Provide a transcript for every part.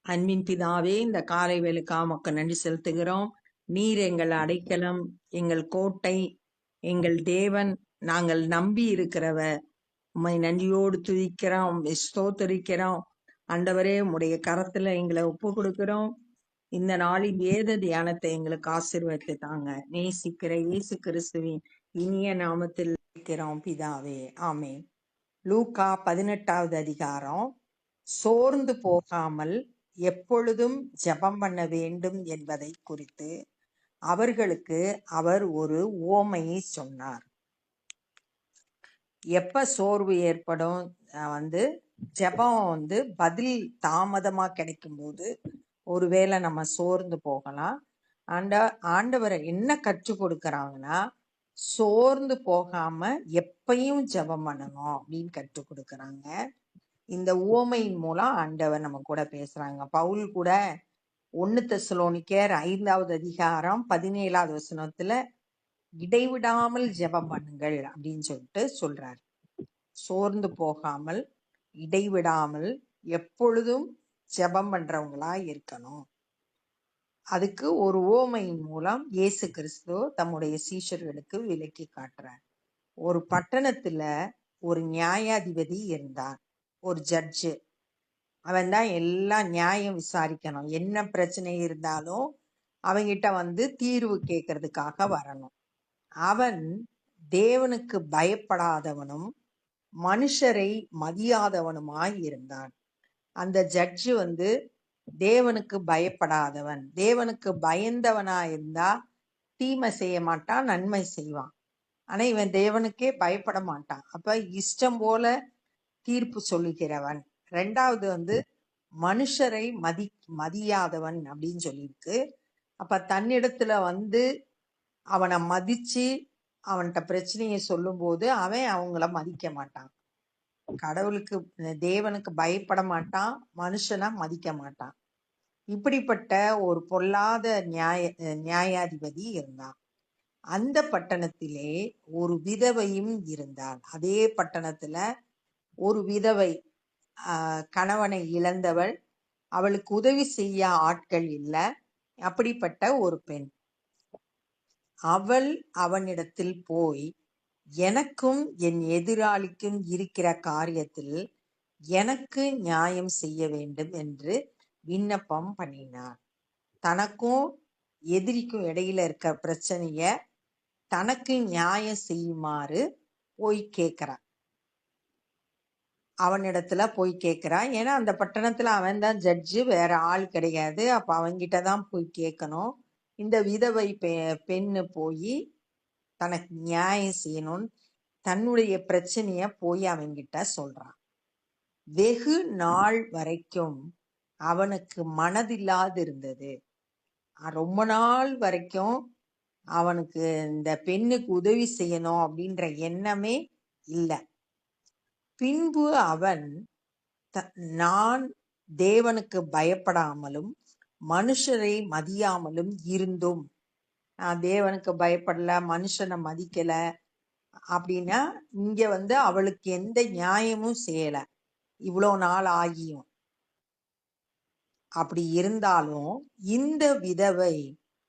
அன்பின் பிதாவே, இந்த காலை வேளைக்கா உமக்கு நன்றி செலுத்துகிறோம். நீர் எங்கள் அடைக்கலம், எங்கள் கோட்டை, எங்கள் தேவன், நாங்கள் நம்பி இருக்கிறவர். உம்மை நன்றியோடு துதிக்கிறோம், உம்மை ஸ்தோத்தரிக்கிறோம். ஆண்டவரே, உம்முடைய கரத்துல எங்களை ஒப்பு கொடுக்கிறோம். இந்த நாளின் வேத தியானத்தை எங்களுக்கு ஆசீர்வதித்து தாங்க. நேசிக்கிற இயேசு கிறிஸ்துவின் இனிய நாமத்தில் இருக்கிறோம் பிதாவே, ஆமென். லூக்கா 18வது அதிகாரம். சோர்ந்து போகாமல் எப்பொழுதும் ஜெபம் பண்ண வேண்டும் என்பதை குறித்து அவர்களுக்கு அவர் ஒரு உவமையை சொன்னார். எப்ப சோர்வு ஏற்படும், ஜெபம் பதில் தாமதமா கிடைக்கும் போது ஒருவேளை நம்ம சோர்ந்து போகலாம். ஆண்டவர் என்ன கற்றுக் கொடுக்கறாங்கன்னா, சோர்ந்து போகாம எப்பயும் ஜெபம் பண்ணணும் அப்படின்னு கற்றுக் கொடுக்கறாங்க. இந்த உவமையின் மூலம் ஆண்டவர் நம்ம கூட பேசுறாங்க. பவுல் கூட 1 தெசலோனிக்கேயர் 5வது அதிகாரம் 17வது வசனத்துல இடைவிடாமல் ஜெபம் பண்ணுங்கள் அப்படின்னு சொல்லிட்டு சொல்றாரு. சோர்ந்து போகாமல் இடைவிடாமல் எப்பொழுதும் ஜெபம் பண்றவங்களா இருக்கணும். அதுக்கு ஒரு உவமையின் மூலம் இயேசு கிறிஸ்து தம்முடைய சீஷர்களுக்கு விளக்கி காட்டுறார். ஒரு பட்டணத்துல ஒரு நியாயாதிபதி இருந்தான், ஒரு ஜட்ஜு. அவன் தான் எல்லாம் நியாயம் விசாரிக்கணும். என்ன பிரச்சனை இருந்தாலும் அவங்கிட்ட தீர்வு கேட்கறதுக்காக வரணும். அவன் தேவனுக்கு பயப்படாதவனும் மனுஷரை மதியாதவனுமாய் இருந்தான். அந்த ஜட்ஜு தேவனுக்கு பயப்படாதவன். தேவனுக்கு பயந்தவனா இருந்தா தீமை செய்ய மாட்டான், நன்மை செய்வான். ஆனா இவன் தேவனுக்கே பயப்பட மாட்டான். அப்ப இஷ்டம் போல தீர்ப்பு சொல்லுகிறவன். ரெண்டாவது மனுஷரை மதியாதவன் அப்படின்னு சொல்லியிருக்கு. அப்ப தன்னிடத்துல அவனை மதிச்சு அவன்கிட்ட பிரச்சனையை சொல்லும் போது அவன் அவங்கள மதிக்க மாட்டான். தேவனுக்கு பயப்பட மாட்டான், மனுஷனா மதிக்க மாட்டான். இப்படிப்பட்ட ஒரு பொல்லாத நியாயாதிபதி இருந்தான். அந்த பட்டணத்திலே ஒரு விதவையும் இருந்தாள். அதே பட்டணத்துல ஒரு விதவை, கணவனை இழந்தவள். அவளுக்கு உதவி செய்ய ஆட்கள் இல்ல. அப்படிப்பட்ட ஒரு பெண். அவள் அவனிடத்தில் போய், எனக்கும் என் எதிராளிக்கும் இருக்கிற காரியத்தில் எனக்கு நியாயம் செய்ய வேண்டும் என்று விண்ணப்பம் பண்ணினார். தனக்கும் எதிரிக்கும் இடையில இருக்க பிரச்சனைய தனக்கு நியாயம் செய்யுமாறு போய் கேட்கிறான். அவனிடத்துல போய் கேட்கிறான். ஏன்னா அந்த பட்டணத்துல அவன் தான் ஜட்ஜு, வேற ஆள் கிடையாது. அப்ப அவன்கிட்டதான் போய் கேட்கணும். இந்த விதவை பெண்ணு போய் தனக்கு நியாயம் செய்யணும்னு தன்னுடைய பிரச்சனைய போய் அவன்கிட்ட சொல்றான். வெகு நாள் வரைக்கும் அவனுக்கு மனதில்லாது இருந்தது. ரொம்ப நாள் வரைக்கும் அவனுக்கு இந்த பெண்ணுக்கு உதவி செய்யணும் அப்படின்ற எண்ணமே இல்லை. பின்பு அவன் நான் தேவனுக்கு பயப்படாமலும் மனுஷரை மதியாமலும் இருந்தும், நான் தேவனுக்கு பயப்படல, மனுஷனை மதிக்கல அப்படின்னா இங்க அவளுக்கு எந்த நியாயமும் செய்யல இவ்வளோ நாள் ஆகியும். அப்படி இருந்தாலும் இந்த விதவை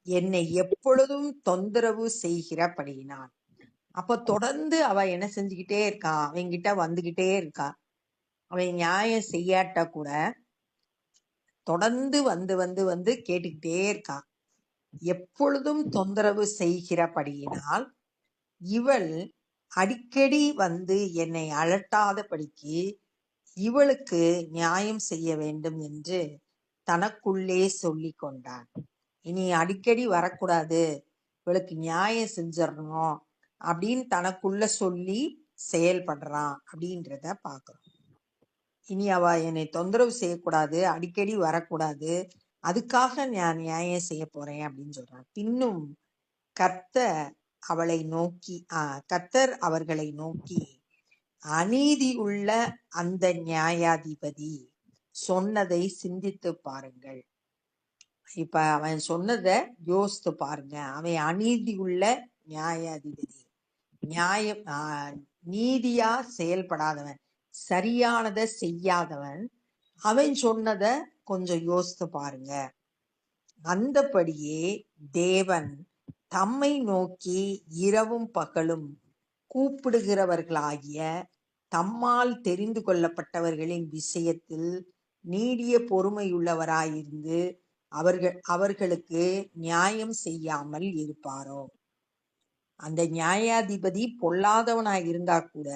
என்னை எப்பொழுதும் தொந்தரவு செய்கிறபடியினான். அப்ப தொடர்ந்து அவ என்ன செஞ்சுக்கிட்டே இருக்கா, அவங்கிட்ட வந்துகிட்டே இருக்கா. அவன் நியாயம் செய்யாட்ட கூட தொடர்ந்து வந்து வந்து வந்து கேட்டுக்கிட்டே இருக்கா. எப்பொழுதும் தொந்தரவு செய்கிறபடியினால் இவள் அடிக்கடி என்னை அலட்டாதபடிக்கு இவளுக்கு நியாயம் செய்ய வேண்டும் என்று தனக்குள்ளே சொல்லி கொண்டான். இனி அடிக்கடி வரக்கூடாது, இவளுக்கு நியாயம் செஞ்சிடணும் அப்படின்னு தனக்குள்ள சொல்லி செயல்படுறான் அப்படின்றத பாக்குறோம். இனி அவ என்னை தொந்தரவு செய்யக்கூடாது, அடிக்கடி வரக்கூடாது, அதுக்காக நான் நியாயம் செய்ய போறேன் அப்படின்னு சொல்றான். பின்னும் கர்த்தர் அவர்களை நோக்கி அநீதி உள்ள அந்த நியாயாதிபதி சொன்னதை சிந்தித்து பாருங்கள். இப்ப அவன் சொன்னத யோசித்து பாருங்க. அவன் அநீதி உள்ள நியாயாதிபதி, நீதியா செயல்படாதவன், சரியானதை செய்யாதவன். அவன் சொன்னத கொஞ்சம் யோசித்து பாருங்க. அந்தபடியே தேவன் தம்மை நோக்கி இரவும் பகலும் கூப்பிடுகிறவர்களாகிய தம்மால் தெரிந்து கொள்ளப்பட்டவர்களின் விஷயத்தில் நீடிய பொறுமையுள்ளவராயிருந்து அவர்களுக்கு நியாயம் செய்யாமல் இருப்பாரோ? அந்த நியாயாதிபதி பொல்லாதவனாய் இருந்தா கூட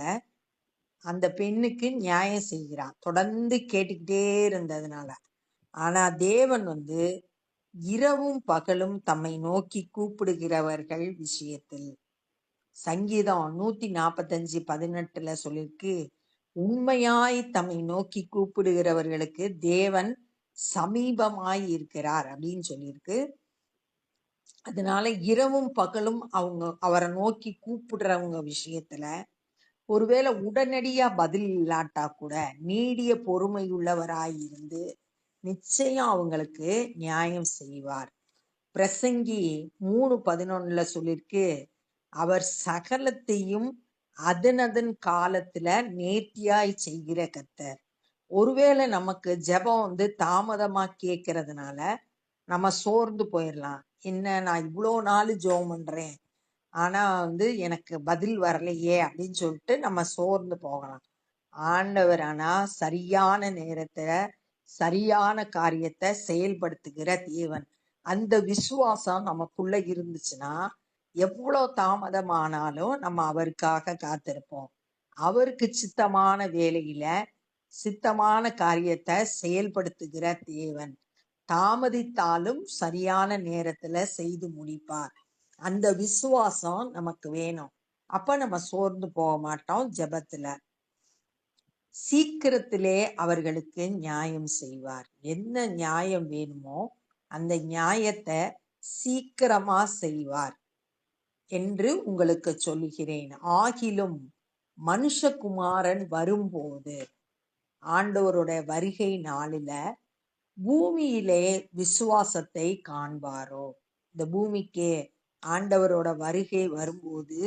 அந்த பெண்ணுக்கு நியாயம் செய்கிறான், தொடர்ந்து கேட்டுக்கிட்டே இருந்ததுனால. ஆனா தேவன் இரவும் பகலும் தம்மை நோக்கி கூப்பிடுகிறவர்கள் விஷயத்தில், சங்கீதம் 145:18 சொல்லிருக்கு, உண்மையாய் தம்மை நோக்கி கூப்பிடுகிறவர்களுக்கு தேவன் சமீபமாய் இருக்கிறார் அப்படின்னு சொல்லியிருக்கு. அதனால இரவும் பகலும் அவரை நோக்கி கூப்பிடுறவங்க விஷயத்துல ஒருவேளை உடனடியா பதில் இல்லாட்டா கூட நீடிய பொறுமையுள்ளவராயிருந்து நிச்சயம் அவங்களுக்கு நியாயம் செய்வார். பிரசங்கி 3:11 சொல்லிருக்கு, அவர் சகலத்தையும் அதனதன் காலத்துல நேர்த்தியாய் செய்கிற கர்த்தர். ஒருவேளை நமக்கு ஜெபம் தாமதமா கேட்கறதுனால நம்ம சோர்ந்து போயிடலாம். என்ன, நான் இவ்வளோ நாள் ஜெபம் பண்றேன், ஆனா எனக்கு பதில் வரலையே அப்படின்னு சொல்லிட்டு நம்ம சோர்ந்து போகலாம். ஆண்டவர் ஆனா சரியான நேரத்துல சரியான காரியத்தை செயல்படுத்துகிற தேவன். அந்த விசுவாசம் நமக்குள்ள இருந்துச்சுன்னா எவ்வளவு தாமதமானாலும் நம்ம அவருக்காக காத்திருப்போம். அவருக்கு சித்தமான வேலையில சித்தமான காரியத்தை செயல்படுத்துகிற தேவன். தாமதித்தாலும் சரியான நேரத்துல செய்து முடிப்பார். அந்த விசுவாசம் நமக்கு வேணும். அப்ப நம்ம சோர்ந்து போக மாட்டோம் ஜெபத்துல. சீக்கிரத்திலே அவர்களுக்கு நியாயம் செய்வார். என்ன நியாயம் வேணுமோ அந்த நியாயத்தை சீக்கிரமா செய்வார் என்று உங்களுக்கு சொல்லுகிறேன். ஆகிலும் மனுஷகுமாரன் வரும்போது, ஆண்டவருடைய வருகை நாளில பூமியிலே விசுவாசத்தை காண்பாரோ? இந்த பூமிக்கு ஆண்டவரோட வருகை வரும்போது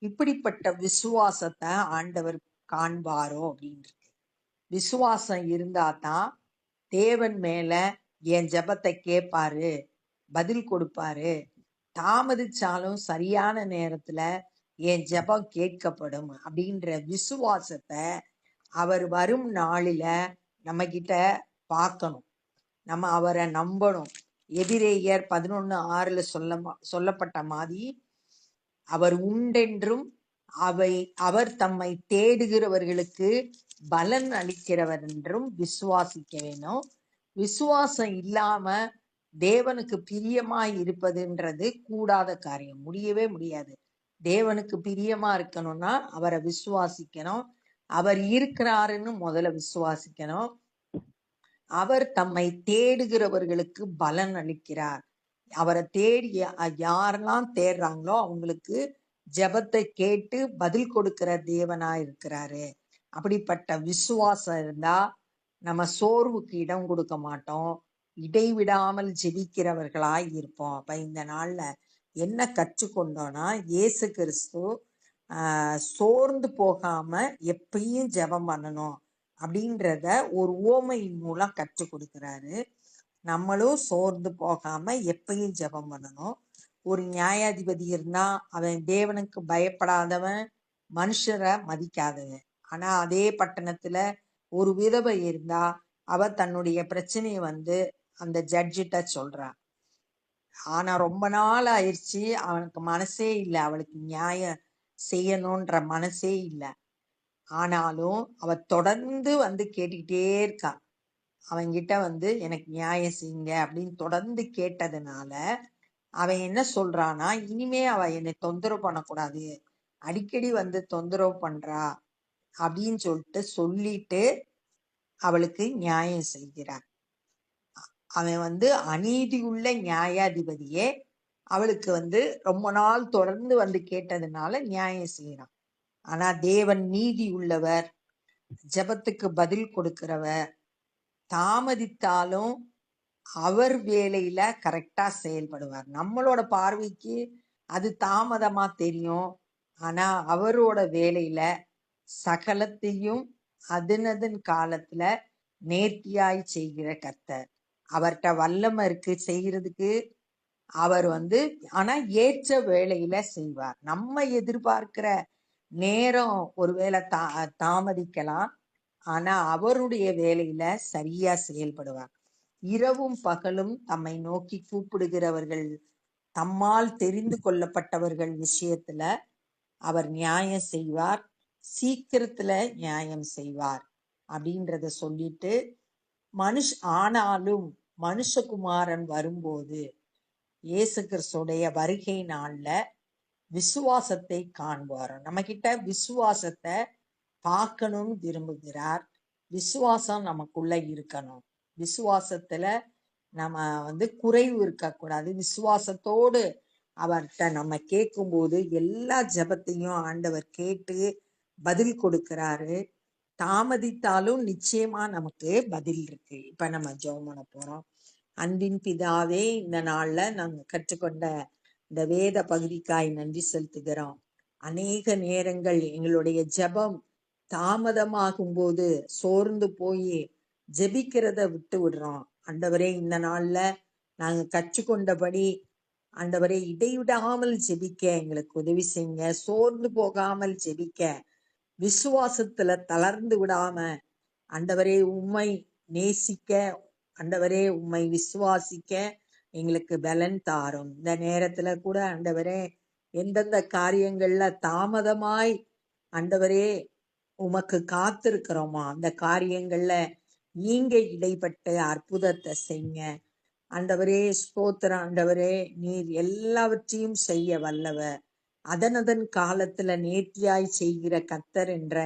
இப்படிப்பட்ட விசுவாசத்தை ஆண்டவர் காண்பாரோ அப்படின்னு இருக்கு. விசுவாசம் இருந்தாதான் தேவன் மேல என் ஜெபத்தை கேட்பாரு, பதில் கொடுப்பாரு. தாமதிச்சாலும் சரியான நேரத்துல என் ஜெபம் கேட்கப்படும் அப்படின்ற விசுவாசத்தை அவர் வரும் நாளில நம்ம கிட்ட பார்க்கணும். நம்ம அவரை நம்பணும். எபிரேயர் 11:6 சொல்லப்பட்ட மாதிரி அவர் உண்டென்றும் அவர் தம்மை தேடுகிறவர்களுக்கு பலன் அளிக்கிறவர் என்றும் விசுவாசிக்க வேணும். விசுவாசம் இல்லாம தேவனுக்கு பிரியமாய் இருப்பதுன்றது கூடாத காரியம், முடியவே முடியாது. தேவனுக்கு பிரியமா இருக்கணும்னா அவரை விசுவாசிக்கணும். அவர் இருக்கிறாருன்னு முதல்ல விசுவாசிக்கணும். அவர் தம்மை தேடுகிறவர்களுக்கு பலன் அளிக்கிறார். அவரை தேடி யாரெல்லாம் தேடுறாங்களோ அவங்களுக்கு ஜெபத்தை கேட்டு பதில் கொடுக்கிற தேவனா இருக்கிறாரு. அப்படிப்பட்ட விசுவாசம் இருந்தா நம்ம சோர்வுக்கு இடம் கொடுக்க மாட்டோம், இடைவிடாமல் ஜெபிக்கிறவர்களாய் இருப்போம். அப்ப இந்த நாள்ல என்ன கற்றுக்கொண்டோம்னா, இயேசு கிறிஸ்து சோர்ந்து போகாம எப்பயும் ஜெபம் பண்ணணும் அப்படின்றத ஒரு உவமையின் மூலம் கற்றுக் கொடுக்கிறாரு. நம்மளும் சோர்ந்து போகாம எப்பயும் ஜெபம் பண்ணணும். ஒரு நியாயாதிபதி இருந்தா அவன் தேவனுக்கு பயப்படாதவன், மனுஷரை மதிக்காதவன். ஆனா அதே பட்டணத்துல ஒரு விதவை இருந்தா அவ தன்னுடைய பிரச்சனைய அந்த ஜட்ஜிட்ட சொல்றான். ஆனா ரொம்ப நாள் ஆயிடுச்சு, அவனுக்கு மனசே இல்லை, அவளுக்கு நியாயம் செய்யணும்ன்ற மனசே இல்லை. ஆனாலும் அவ தொடர்ந்து கேட்டுக்கிட்டே இருக்கா. அவன்கிட்ட எனக்கு நியாயம் செய்யுங்க அப்படின்னு தொடர்ந்து கேட்டதுனால அவன் என்ன சொல்றானா, இனிமே அவ என்னை தொந்தரவு பண்ணக்கூடாது, அடிக்கடி தொந்தரவு பண்றா அப்படின்னு சொல்லிட்டு அவளுக்கு நியாயம் செய்கிறான். அவன் அநீதியுள்ள நியாயாதிபதியே அவளுக்கு ரொம்ப நாள் தொடர்ந்து கேட்டதுனால நியாயம் செய்யறான். ஆனா தேவன் நீதி உள்ளவர், ஜெபத்துக்கு பதில் கொடுக்கிறவர். தாமதித்தாலும் அவர் வேலையில கரெக்டா செயல்படுவார். நம்மளோட பார்வைக்கு அது தாமதமா தெரியும், ஆனா அவரோட வேலையில சகலத்தையும் அதனதன் காலத்துல நேர்த்தியாய் செய்கிற கர்த்தர். அவர்கிட்ட வல்லமை இருக்கு செய்யறதுக்கு. அவர் ஆனா ஏற்ற வேளையில செய்வார். நம்ம எதிர்பார்க்கிற நேரம் ஒருவேளை தாமதிக்கலாம். ஆனா அவருடைய வேலையில சரியா செயல்படுவார். இரவும் பகலும் தம்மை நோக்கி கூப்பிடுகிறவர்கள், தம்மால் தெரிந்து கொள்ளப்பட்டவர்கள் விஷயத்துல அவர் நியாயம் செய்வார். சீக்கிரத்துல நியாயம் செய்வார் அப்படின்றத சொல்லிட்டு, ஆனாலும் மனுஷகுமாரன் வரும்போது இயேசு கிறிஸ்துடைய வருகை நாள்ல விசுவாசத்தை காண்பார். நம்ம கிட்ட விசுவாசத்தை பார்க்கணும் விரும்புகிறார். விசுவாசம் நமக்குள்ள இருக்கணும். விசுவாசத்துல நம்ம குறைவு இருக்கக்கூடாது. விசுவாசத்தோடு அவர்கிட்ட நம்ம கேட்கும்போது எல்லா ஜெபத்தையும் ஆண்டவர் கேட்டு பதில் கொடுக்கிறாரு. தாமதித்தாலும் நிச்சயமா நமக்கு பதில் இருக்கு. இப்ப நம்ம ஜெபம் பண்ண போறோம். அன்பின் பிதாவே, இந்த நாள்ல நாங்க கற்றுக்கொண்ட இந்த வேத பகுதிக்காய் நன்றி செலுத்துகிறோம். அநேக நேரங்கள் எங்களுடைய ஜெபம் தாமதமாகும் போது சோர்ந்து போய் ஜெபிக்கிறத விட்டு விடுறோம். ஆண்டவரே, இந்த நாள்ல நாங்க கற்றுக்கொண்டபடி ஆண்டவரே இடைவிடாமல் ஜெபிக்க எங்களுக்கு உதவி செய்யுங்க. சோர்ந்து போகாமல் ஜெபிக்க, விசுவாசத்துல தளர்ந்து விடாம ஆண்டவரே உம்மை நேசிக்க, ஆண்டவரே உம்மை விசுவாசிக்க எங்களுக்கு பலன் தாரும். இந்த நேரத்துல கூட ஆண்டவரே எந்தெந்த காரியங்கள்ல தாமதமாய் ஆண்டவரே உமக்கு காத்திருக்கிறோமா, அந்த காரியங்கள்ல நீங்க இடைப்பட்டு அற்புதத்தை செய்யுங்க. ஆண்டவரே ஸ்தோத்திரம். ஆண்டவரே, நீர் எல்லாவற்றையும் செய்ய வல்லவர். அதனதன் காலத்துல நேர்த்தியாய் செய்கிற கர்த்தர் என்ற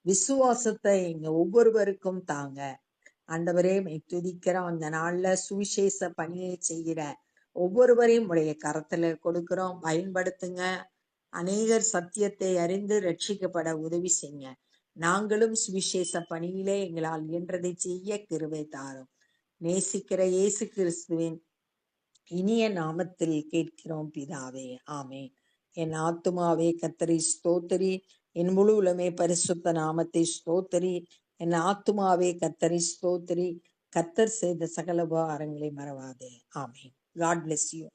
விசுவாசத்தை எங்க ஒவ்வொருவருக்கும் தாங்க. ஆண்டவரே, துதிக்கிறோம். அந்த நாள்ல சுவிசேஷ பணியை செய்கிற ஒவ்வொருவரையும் உடைய கரத்துல கொடுக்கிறோம். பயன்படுத்துங்க. அநேகர் சத்தியத்தை அறிந்து ரட்சிக்கப்பட உதவி செய்யுங்க. நாங்களும் சுவிசேஷ பணியிலே எங்களால் இயன்றதை செய்ய கிருபை தாரும். நேசிக்கிற இயேசு கிறிஸ்துவின் இனிய நாமத்தில் கேட்கிறோம் பிதாவே, ஆமென். என் ஆத்துமாவே கர்த்தரை ஸ்தோத்திரி, என் முழு உலமே பரிசுத்த நாமத்தை ஸ்தோத்திரி. என் ஆத்துமாவே கர்த்தரை ஸ்தோத்திரி, கர்த்தர் செய்த சகல உபகாரங்களை மறவாதே. ஆமென். God bless you.